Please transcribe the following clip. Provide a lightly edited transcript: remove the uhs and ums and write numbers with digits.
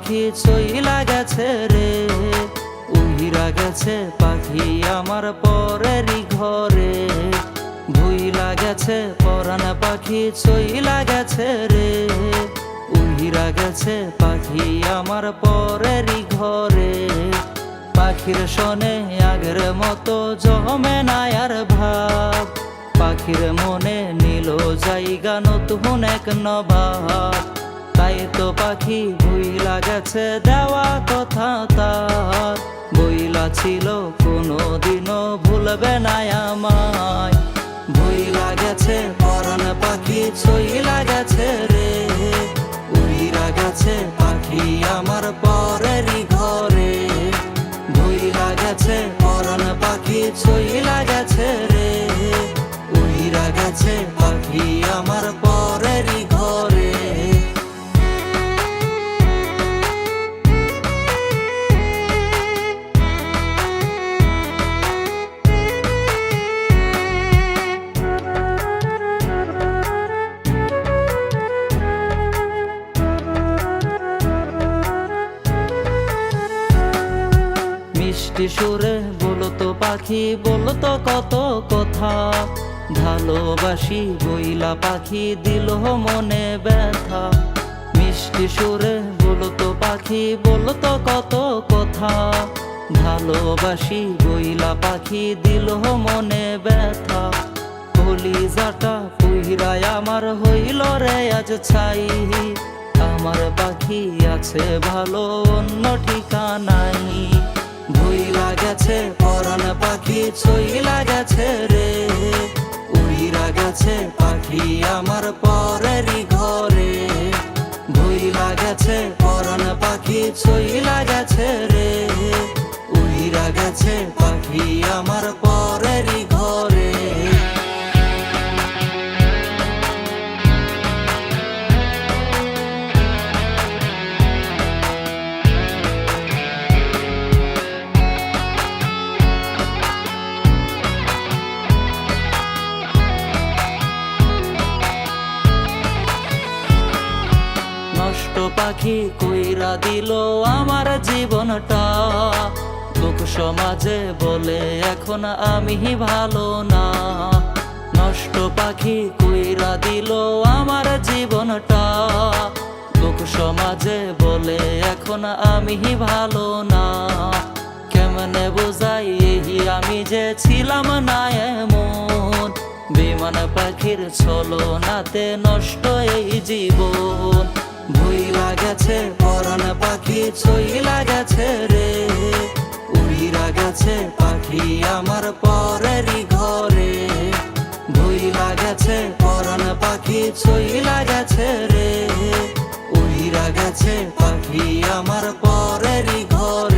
পাখি চইলা গেছে রে, উইরা গেছে পাখি আমার পরেরই ঘরে। ভুইলা গেছে পরাণ পাখি চইলা গেছে রে, উইরা গেছে পাখি আমার পরেরই ঘরে। পাখির শোনে আগের মতো জমে না আর ভাব, পাখির মনে নিল জায়গা নতুন এক নবাব। তাই তো পাখি ভুইলা গেছে দেওয়া কথা তার, বইলা ছিল কোনোদিনও ভুলবে না আমায়। ভুইলা গেছে পরাণ পাখি চইলা গেছে রে, উইরা গেছে পাখি আমার পরেরই ঘরে। ভুইলা গেছে পরাণ পাখি চইলা গেছে রে, উইরা গেছে পাখি আমার পরেরই ঘরে। মিষ্টি সুরে বলতো পাখি বলতো কত কথা, ভালোবাসি বইলা পাখি দিল মনে ব্যথা। মিষ্টি সুরে বলতো পাখি বলতো কত কথা, ভালোবাসি বইলা পাখি দিল মনে ব্যথা। কলিজাটা পুইরায় আমার হইল রে আজ ছাই, আমার পাখি আছে ভালো অন্য ঠিকানাই। ভুইলা গেছে পরাণ পাখি চইলা গেছে রে, উইরা গেছে পাখি আমার পরেরই ঘরে। ভুইলা গেছে পরাণ পাখি চইলা গেছে রে, উইরা গেছে পাখি আমার পরেরই ঘরে। নষ্ট পাখি কইরা দিল আমার জীবনটা, লোক সমাজে বলে এখন আমি ভালো না। নষ্ট পাখি কইরা দিল আমার জীবনটা, লোক সমাজে বলে এখন আমি ভালো না। কেমনে বোঝাই এই আমি যে ছিলাম না এমন, বিমান পাখির ছলনাতে নষ্ট এই জীবন। ভুইলা গেছে পরাণ পাখি চইলা গেছে রে, উইরা গেছে পাখি আমার পরেরই ঘরে। ভুইলা গেছে পরাণ পাখি চইলা গেছে রে, উইরা গেছে পাখি আমার পরেরই ঘরে।